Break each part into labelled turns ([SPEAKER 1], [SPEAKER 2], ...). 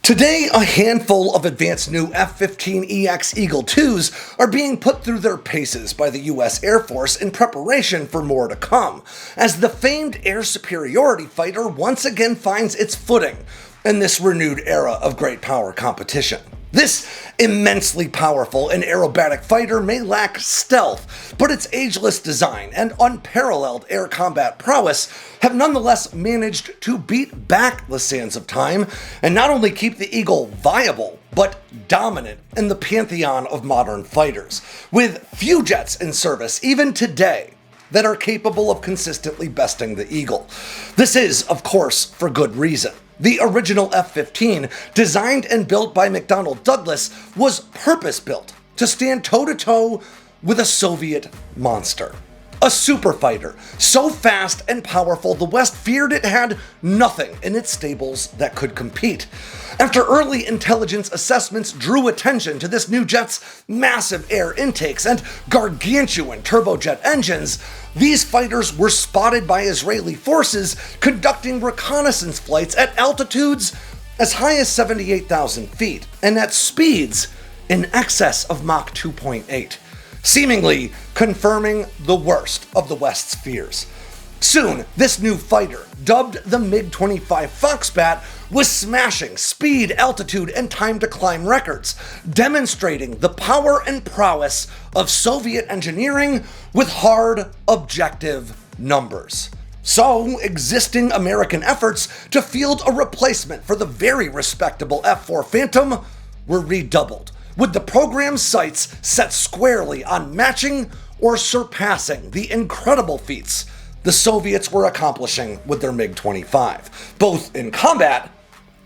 [SPEAKER 1] Today, a handful of advanced new F-15EX Eagle IIs are being put through their paces by the U.S. Air Force in preparation for more to come, as the famed air superiority fighter once again finds its footing in this renewed era of great power competition. This immensely powerful and aerobatic fighter may lack stealth, but its ageless design and unparalleled air combat prowess have nonetheless managed to beat back the sands of time and not only keep the Eagle viable, but dominant in the pantheon of modern fighters, with few jets in service even today that are capable of consistently besting the Eagle. This is, of course, for good reason. The original F-15, designed and built by McDonnell Douglas, was purpose-built to stand toe-to-toe with a Soviet monster. A super fighter, so fast and powerful the West feared it had nothing in its stables that could compete. After early intelligence assessments drew attention to this new jet's massive air intakes and gargantuan turbojet engines, these fighters were spotted by Israeli forces conducting reconnaissance flights at altitudes as high as 78,000 feet and at speeds in excess of Mach 2.8. Seemingly confirming the worst of the West's fears. Soon, this new fighter, dubbed the MiG-25 Foxbat, was smashing speed, altitude, and time to climb records, demonstrating the power and prowess of Soviet engineering with hard, objective numbers. So, existing American efforts to field a replacement for the very respectable F-4 Phantom were redoubled, with the program's sights set squarely on matching or surpassing the incredible feats the Soviets were accomplishing with their MiG-25, both in combat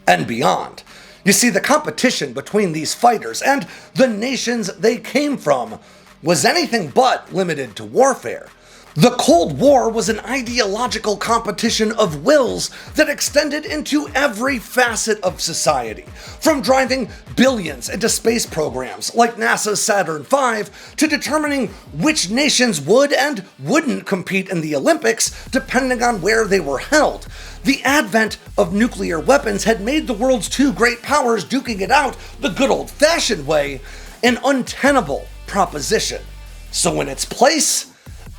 [SPEAKER 1] and beyond. You see, the competition between these fighters and the nations they came from was anything but limited to warfare. The Cold War was an ideological competition of wills that extended into every facet of society, from driving billions into space programs like NASA's Saturn V to determining which nations would and wouldn't compete in the Olympics depending on where they were held. The advent of nuclear weapons had made the world's two great powers duking it out the good old-fashioned way an untenable proposition. So in its place,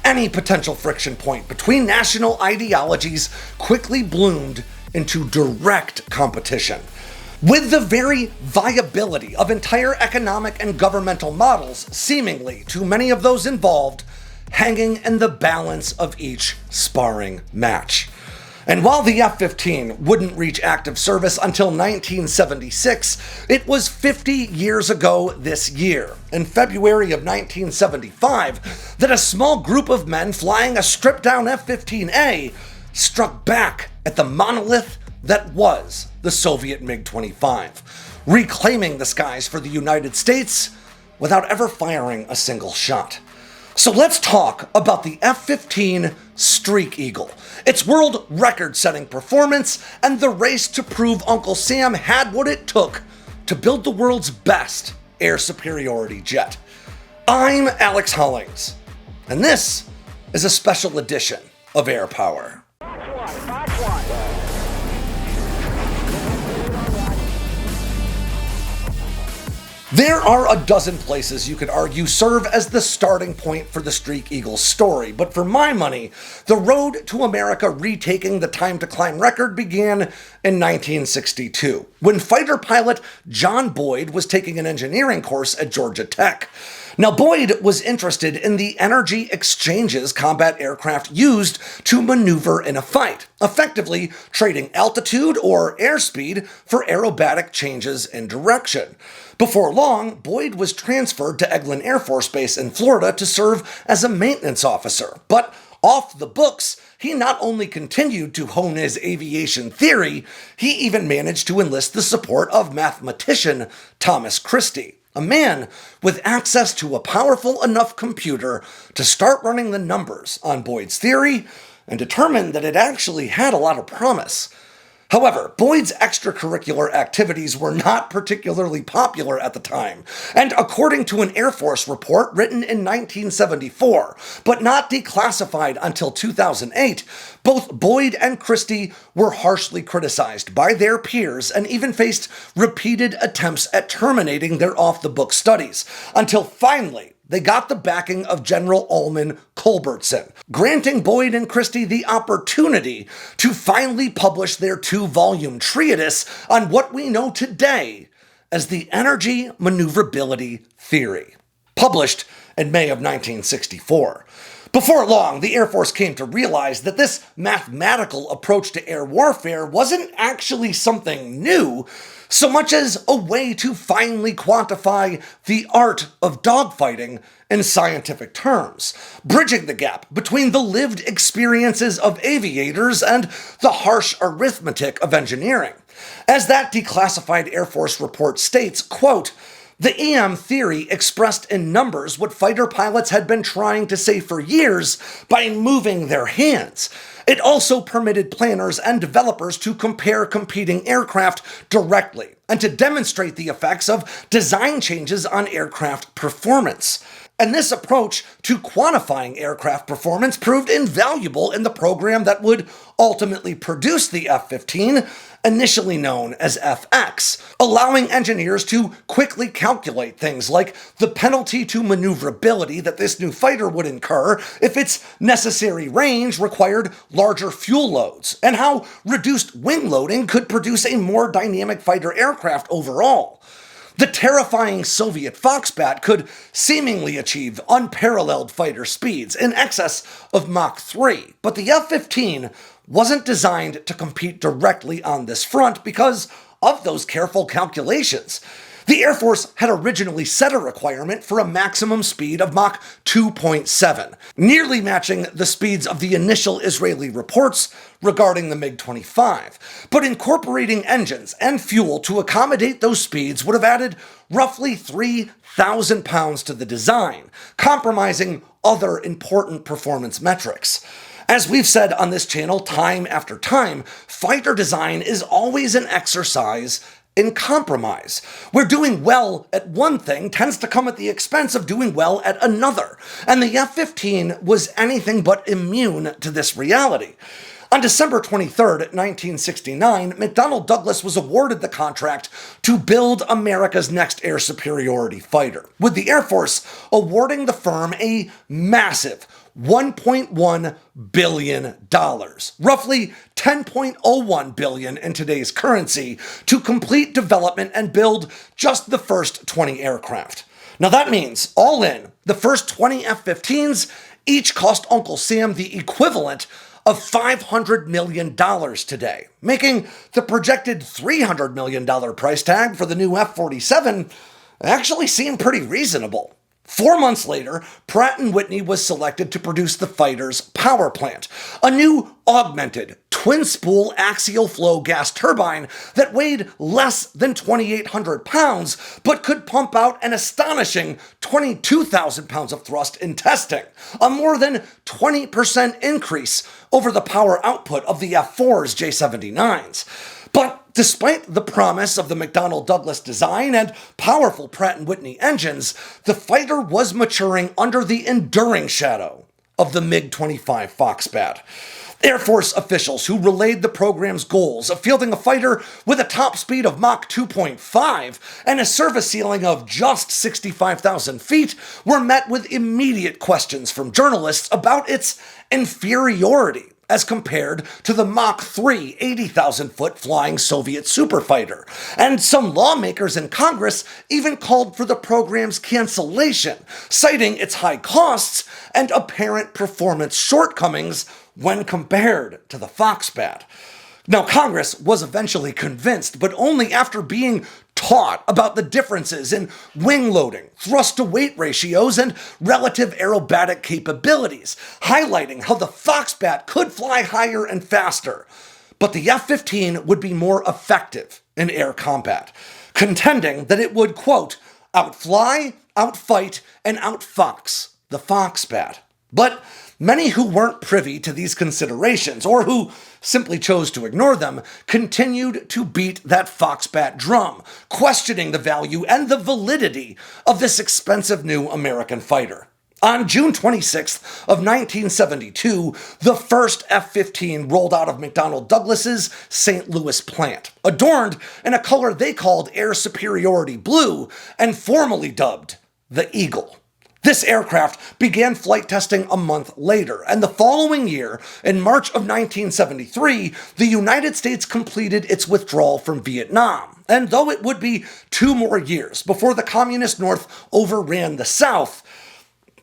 [SPEAKER 1] any potential friction point between national ideologies quickly bloomed into direct competition, with the very viability of entire economic and governmental models, seemingly to many of those involved, hanging in the balance of each sparring match. And while the F-15 wouldn't reach active service until 1976, it was 50 years ago this year, in February of 1975, that a small group of men flying a stripped-down F-15A struck back at the monolith that was the Soviet MiG-25, reclaiming the skies for the United States without ever firing a single shot. So let's talk about the F-15 Streak Eagle, its world record-setting performance, and the race to prove Uncle Sam had what it took to build the world's best air superiority jet. I'm Alex Hollings, and this is a special edition of Air Power. There are a dozen places you could argue serve as the starting point for the Streak Eagle's story, but for my money, the road to America retaking the time to climb record began in 1962, when fighter pilot John Boyd was taking an engineering course at Georgia Tech. Now, Boyd was interested in the energy exchanges combat aircraft used to maneuver in a fight, effectively trading altitude or airspeed for aerobatic changes in direction. Before long, Boyd was transferred to Eglin Air Force Base in Florida to serve as a maintenance officer. But off the books, he not only continued to hone his aviation theory, he even managed to enlist the support of mathematician Thomas Christie, a man with access to a powerful enough computer to start running the numbers on Boyd's theory and determine that it actually had a lot of promise. However, Boyd's extracurricular activities were not particularly popular at the time, and according to an Air Force report written in 1974, but not declassified until 2008, both Boyd and Christie were harshly criticized by their peers and even faced repeated attempts at terminating their off-the-book studies, until finally they got the backing of General Alman Culbertson, granting Boyd and Christie the opportunity to finally publish their 2-volume treatise on what we know today as the energy maneuverability theory, published in May of 1964. Before long, the Air Force came to realize that this mathematical approach to air warfare wasn't actually something new, so much as a way to finally quantify the art of dogfighting in scientific terms, bridging the gap between the lived experiences of aviators and the harsh arithmetic of engineering. As that declassified Air Force report states, quote, "The EM theory expressed in numbers what fighter pilots had been trying to say for years by moving their hands. It also permitted planners and developers to compare competing aircraft directly and to demonstrate the effects of design changes on aircraft performance. And this approach to quantifying aircraft performance proved invaluable in the program that would ultimately produce the F-15, initially known as FX, allowing engineers to quickly calculate things like the penalty to maneuverability that this new fighter would incur if its necessary range required larger fuel loads, and how reduced wing loading could produce a more dynamic fighter aircraft overall. The terrifying Soviet Foxbat could seemingly achieve unparalleled fighter speeds in excess of Mach 3, but the F-15 wasn't designed to compete directly on this front because of those careful calculations. The Air Force had originally set a requirement for a maximum speed of Mach 2.7, nearly matching the speeds of the initial Israeli reports regarding the MiG-25. But incorporating engines and fuel to accommodate those speeds would have added roughly 3,000 pounds to the design, compromising other important performance metrics. As we've said on this channel time after time, fighter design is always an exercise in compromise, where doing well at one thing tends to come at the expense of doing well at another, and the F-15 was anything but immune to this reality. On December 23, 1969, McDonnell Douglas was awarded the contract to build America's next air superiority fighter, with the Air Force awarding the firm a massive $1.1 billion, roughly $10.01 billion in today's currency, to complete development and build just the first 20 aircraft. Now that means, all in, the first 20 F-15s each cost Uncle Sam the equivalent of $500 million today, making the projected $300 million price tag for the new F-47 actually seem pretty reasonable. 4 months later, Pratt & Whitney was selected to produce the fighter's power plant, a new augmented twin-spool axial flow gas turbine that weighed less than 2,800 pounds, but could pump out an astonishing 22,000 pounds of thrust in testing, a more than 20% increase over the power output of the F-4's J-79s. But despite the promise of the McDonnell Douglas design and powerful Pratt & Whitney engines, the fighter was maturing under the enduring shadow of the MiG-25 Foxbat. Air Force officials who relayed the program's goals of fielding a fighter with a top speed of Mach 2.5 and a service ceiling of just 65,000 feet were met with immediate questions from journalists about its inferiority as compared to the Mach 3 80,000-foot flying Soviet superfighter. And some lawmakers in Congress even called for the program's cancellation, citing its high costs and apparent performance shortcomings when compared to the Foxbat. Now, Congress was eventually convinced, but only after being taught about the differences in wing loading, thrust-to-weight ratios, and relative aerobatic capabilities, highlighting how the Foxbat could fly higher and faster, but the F-15 would be more effective in air combat, contending that it would, quote, outfly, outfight, and outfox the Foxbat. But many who weren't privy to these considerations, or who simply chose to ignore them, continued to beat that Foxbat drum, questioning the value and the validity of this expensive new American fighter. On June 26th of 1972, the first F-15 rolled out of McDonnell Douglas's St. Louis plant, adorned in a color they called Air Superiority Blue and formally dubbed the Eagle. This aircraft began flight testing a month later, and the following year, in March of 1973, the United States completed its withdrawal from Vietnam. And though it would be 2 more years before the Communist North overran the South,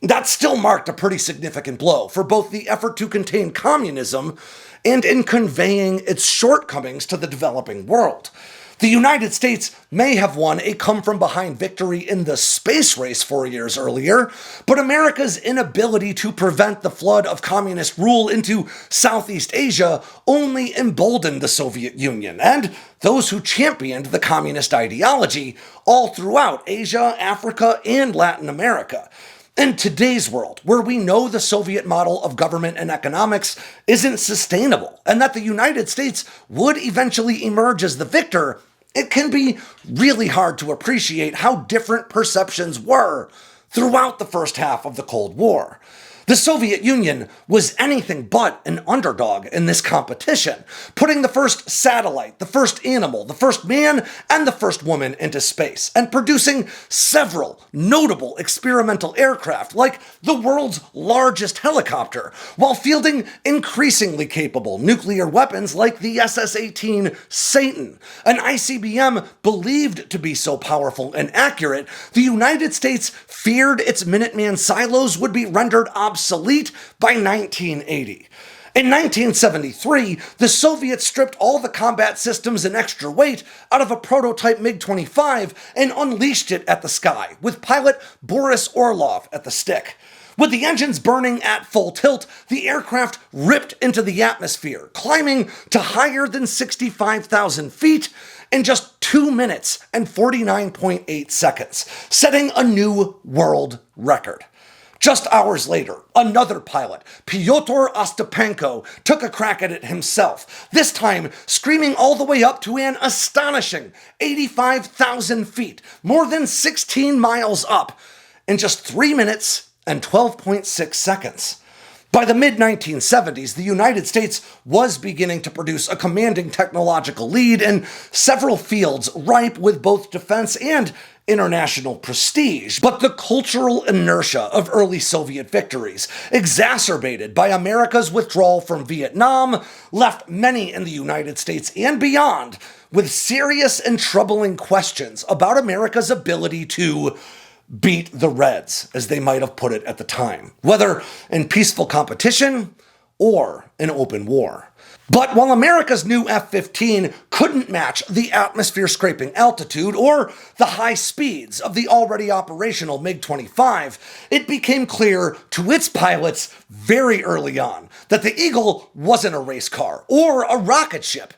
[SPEAKER 1] that still marked a pretty significant blow for both the effort to contain communism and in conveying its shortcomings to the developing world. The United States may have won a come-from-behind victory in the space race 4 years earlier, but America's inability to prevent the flood of communist rule into Southeast Asia only emboldened the Soviet Union and those who championed the communist ideology all throughout Asia, Africa, and Latin America. In today's world, where we know the Soviet model of government and economics isn't sustainable, and that the United States would eventually emerge as the victor, it can be really hard to appreciate how different perceptions were throughout the first half of the Cold War. The Soviet Union was anything but an underdog in this competition, putting the first satellite, the first animal, the first man, and the first woman into space, and producing several notable experimental aircraft, like the world's largest helicopter, while fielding increasingly capable nuclear weapons like the SS-18 Satan, an ICBM believed to be so powerful and accurate, the United States feared its Minuteman silos would be rendered obsolete by 1980. In 1973, the Soviets stripped all the combat systems and extra weight out of a prototype MiG-25 and unleashed it at the sky, with pilot Boris Orlov at the stick. With the engines burning at full tilt, the aircraft ripped into the atmosphere, climbing to higher than 65,000 feet in just 2 minutes and 49.8 seconds, setting a new world record. Just hours later, another pilot, Pyotr Ostapenko, took a crack at it himself, this time screaming all the way up to an astonishing 85,000 feet, more than 16 miles up, in just 3 minutes and 12.6 seconds. By the mid-1970s, the United States was beginning to produce a commanding technological lead in several fields ripe with both defense and international prestige. But the cultural inertia of early Soviet victories, exacerbated by America's withdrawal from Vietnam, left many in the United States and beyond with serious and troubling questions about America's ability to beat the Reds, as they might have put it at the time, whether in peaceful competition or in open war. But while America's new F-15 couldn't match the atmosphere-scraping altitude or the high speeds of the already operational MiG-25, it became clear to its pilots very early on that the Eagle wasn't a race car or a rocket ship.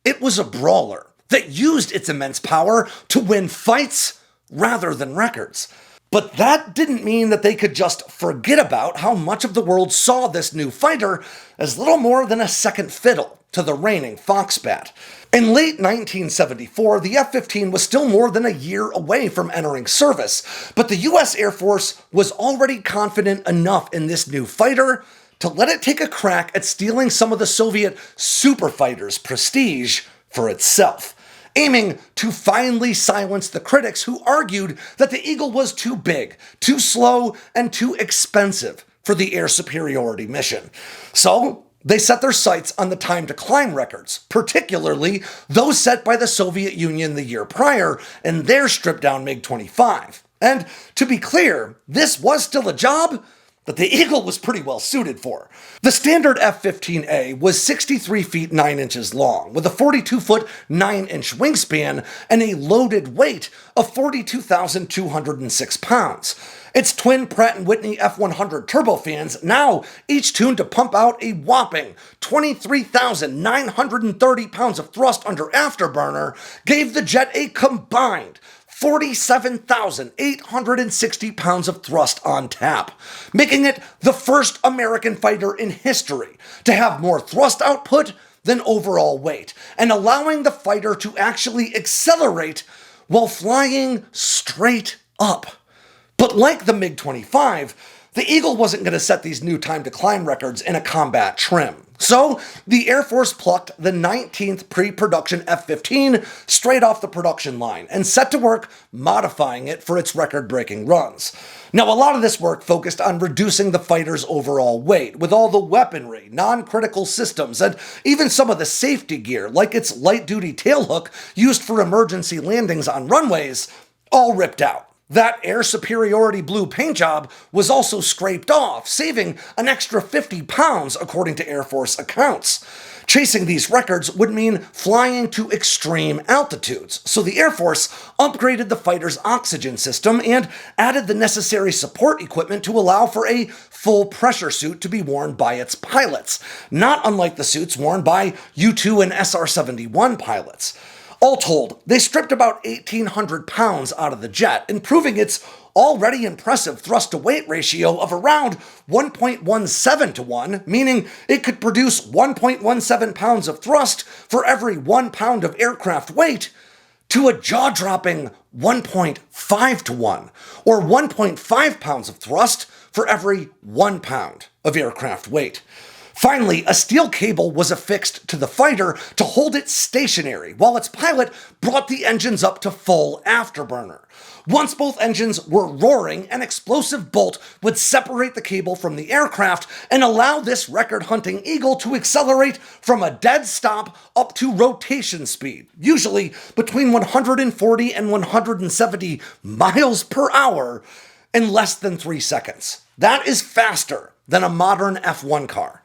[SPEAKER 1] It was a brawler that used its immense power to win fights rather than records. But that didn't mean that they could just forget about how much of the world saw this new fighter as little more than a second fiddle to the reigning Foxbat. In late 1974, the F-15 was still more than a year away from entering service, but the US Air Force was already confident enough in this new fighter to let it take a crack at stealing some of the Soviet super fighters' prestige for itself, aiming to finally silence the critics who argued that the Eagle was too big, too slow, and too expensive for the air superiority mission. So they set their sights on the time to climb records, particularly those set by the Soviet Union the year prior in their stripped-down MiG-25. And to be clear, this was still a job that the Eagle was pretty well suited for. The standard F-15A was 63 feet 9 inches long, with a 42-foot 9-inch wingspan and a loaded weight of 42,206 pounds. Its twin Pratt & Whitney F-100 turbofans, now each tuned to pump out a whopping 23,930 pounds of thrust under afterburner, gave the jet a combined 47,860 pounds of thrust on tap, making it the first American fighter in history to have more thrust output than overall weight, and allowing the fighter to actually accelerate while flying straight up. But like the MiG-25, the Eagle wasn't going to set these new time to climb records in a combat trim. So, the Air Force plucked the 19th pre-production F-15 straight off the production line and set to work modifying it for its record-breaking runs. Now, a lot of this work focused on reducing the fighter's overall weight, with all the weaponry, non-critical systems, and even some of the safety gear, like its light-duty tailhook used for emergency landings on runways, all ripped out. That air superiority blue paint job was also scraped off, saving an extra 50 pounds according to Air Force accounts. Chasing these records would mean flying to extreme altitudes, so the Air Force upgraded the fighter's oxygen system and added the necessary support equipment to allow for a full pressure suit to be worn by its pilots, not unlike the suits worn by U-2 and SR-71 pilots. All told, they stripped about 1,800 pounds out of the jet, improving its already impressive thrust-to-weight ratio of around 1.17 to 1, meaning it could produce 1.17 pounds of thrust for every 1 pound of aircraft weight, to a jaw-dropping 1.5 to 1, or 1.5 pounds of thrust for every 1 pound of aircraft weight. Finally, a steel cable was affixed to the fighter to hold it stationary, while its pilot brought the engines up to full afterburner. Once both engines were roaring, an explosive bolt would separate the cable from the aircraft and allow this record-hunting Eagle to accelerate from a dead stop up to rotation speed, usually between 140 and 170 miles per hour, in less than 3 seconds. That is faster than a modern F1 car.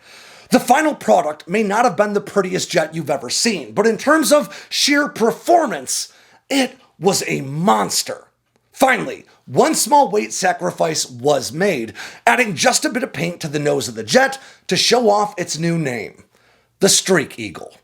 [SPEAKER 1] The final product may not have been the prettiest jet you've ever seen, but in terms of sheer performance, it was a monster. Finally, one small weight sacrifice was made, adding just a bit of paint to the nose of the jet to show off its new name, the Streak Eagle.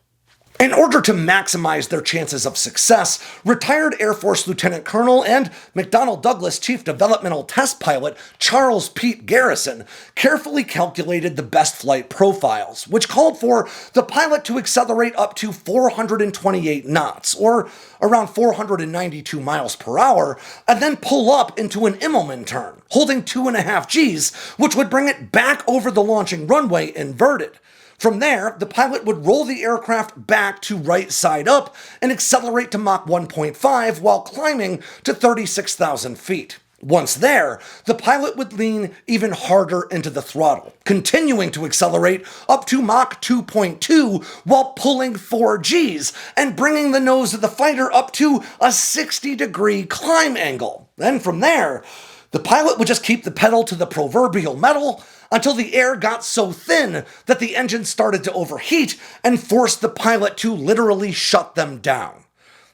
[SPEAKER 1] In order to maximize their chances of success, retired Air Force Lieutenant Colonel and McDonnell Douglas Chief Developmental Test Pilot Charles Pete Garrison carefully calculated the best flight profiles, which called for the pilot to accelerate up to 428 knots, or around 492 miles per hour, and then pull up into an Immelman turn, holding 2.5 Gs, which would bring it back over the launching runway inverted. From there, the pilot would roll the aircraft back to right side up and accelerate to Mach 1.5 while climbing to 36,000 feet. Once there, the pilot would lean even harder into the throttle, continuing to accelerate up to Mach 2.2 while pulling 4 Gs and bringing the nose of the fighter up to a 60-degree climb angle. Then from there, the pilot would just keep the pedal to the proverbial metal until the air got so thin that the engine started to overheat and forced the pilot to literally shut them down.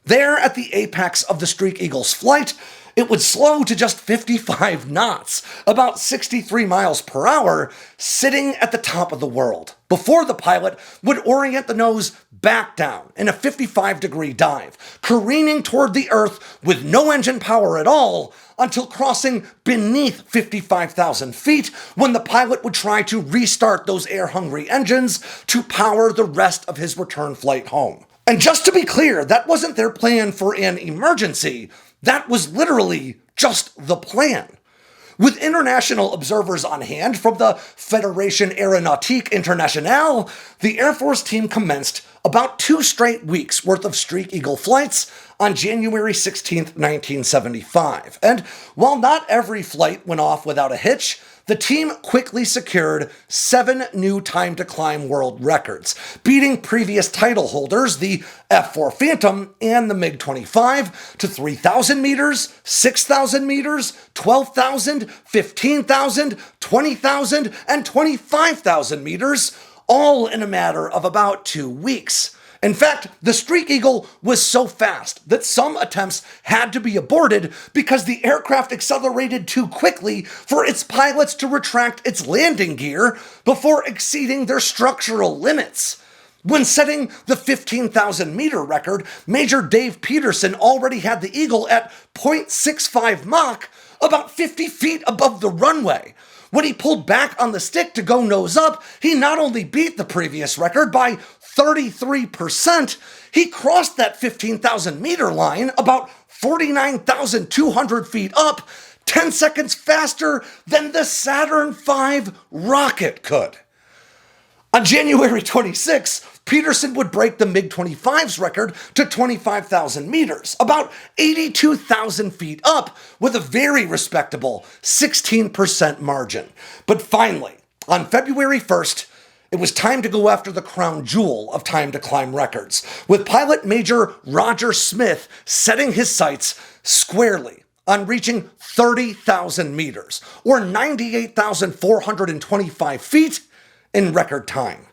[SPEAKER 1] There, at the apex of the Streak Eagle's flight, it would slow to just 55 knots, about 63 miles per hour, sitting at the top of the world, before the pilot would orient the nose back down in a 55-degree dive, careening toward the Earth with no engine power at all until crossing beneath 55,000 feet, when the pilot would try to restart those air-hungry engines to power the rest of his return flight home. And just to be clear, that wasn't their plan for an emergency. That was literally just the plan. With international observers on hand from the Fédération Aéronautique Internationale, the Air Force team commenced about 2 straight weeks worth of Streak Eagle flights on January 16, 1975. And while not every flight went off without a hitch, the team quickly secured 7 new time to climb world records, beating previous title holders, the F-4 Phantom and the MiG-25, to 3,000 meters, 6,000 meters, 12,000, 15,000, 20,000, and 25,000 meters, all in a matter of about 2 weeks. In fact, the Streak Eagle was so fast that some attempts had to be aborted because the aircraft accelerated too quickly for its pilots to retract its landing gear before exceeding their structural limits. When setting the 15,000 meter record, Major Dave Peterson already had the Eagle at 0.65 Mach, about 50 feet above the runway. When he pulled back on the stick to go nose up, he not only beat the previous record by 33%, he crossed that 15,000 meter line about 49,200 feet up, 10 seconds faster than the Saturn V rocket could. On January 26, Peterson would break the MiG-25's record to 25,000 meters, about 82,000 feet up, with a very respectable 16% margin. But finally, on February 1st, it was time to go after the crown jewel of time to climb records, with pilot Major Roger Smith setting his sights squarely on reaching 30,000 meters, or 98,425 feet, in record time.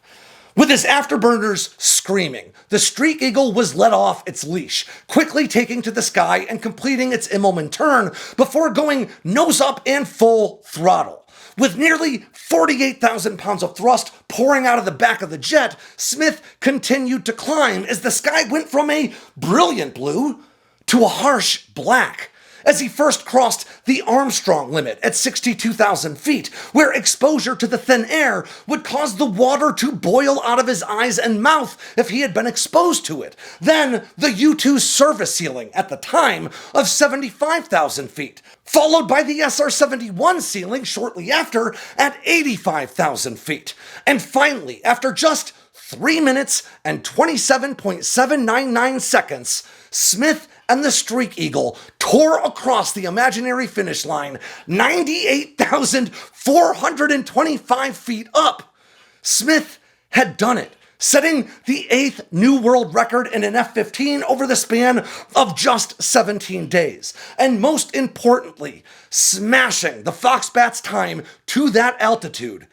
[SPEAKER 1] With his afterburners screaming, the Streak Eagle was let off its leash, quickly taking to the sky and completing its Immelman turn before going nose up and full throttle. With nearly 48,000 pounds of thrust pouring out of the back of the jet, Smith continued to climb as the sky went from a brilliant blue to a harsh black, as he first crossed the Armstrong limit at 62,000 feet, where exposure to the thin air would cause the water to boil out of his eyes and mouth if he had been exposed to it. Then the U-2's service ceiling at the time of 75,000 feet, followed by the SR-71 ceiling shortly after at 85,000 feet. And finally, after just 3 minutes and 27.799 seconds, Smith and the Streak Eagle tore across the imaginary finish line 98,425 feet up. Smith had done it, setting the 8th new world record in an F-15 over the span of just 17 days. And most importantly, smashing the Foxbat's time to that altitude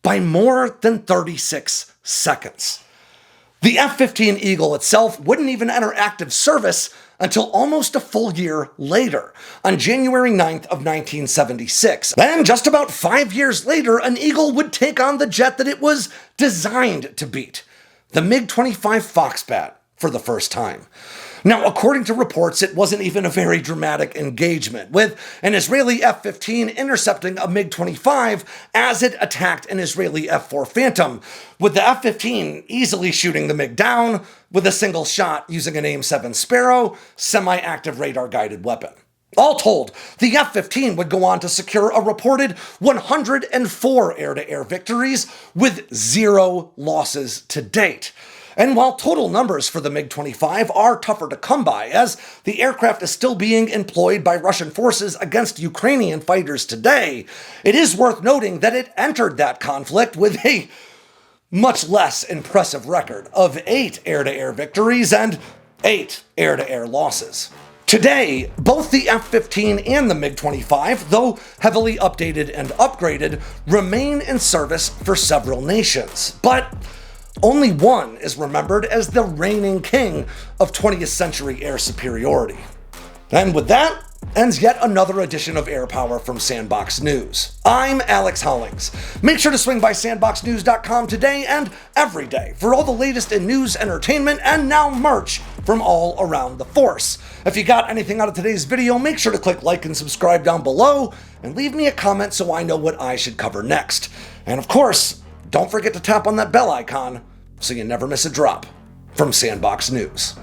[SPEAKER 1] by more than 36 seconds. The F-15 Eagle itself wouldn't even enter active service until almost a full year later, on January 9th of 1976. Then, just about 5 years later, an Eagle would take on the jet that it was designed to beat, the MiG-25 Foxbat, for the first time. Now, according to reports, it wasn't even a very dramatic engagement, with an Israeli F-15 intercepting a MiG-25 as it attacked an Israeli F-4 Phantom, with the F-15 easily shooting the MiG down with a single shot using an AIM-7 Sparrow semi-active radar-guided weapon. All told, the F-15 would go on to secure a reported 104 air-to-air victories with 0 losses to date. And while total numbers for the MiG-25 are tougher to come by, as the aircraft is still being employed by Russian forces against Ukrainian fighters today, it is worth noting that it entered that conflict with a much less impressive record of 8 air-to-air victories and 8 air-to-air losses. Today, both the F-15 and the MiG-25, though heavily updated and upgraded, remain in service for several nations. But only one is remembered as the reigning king of 20th century air superiority. And with that, ends yet another edition of Air Power from Sandboxx News. I'm Alex Hollings. Make sure to swing by sandboxnews.com today and every day for all the latest in news, entertainment, and now merch from all around the force. If you got anything out of today's video, make sure to click like and subscribe down below, and leave me a comment so I know what I should cover next. And of course, don't forget to tap on that bell icon so you never miss a drop from Sandboxx News.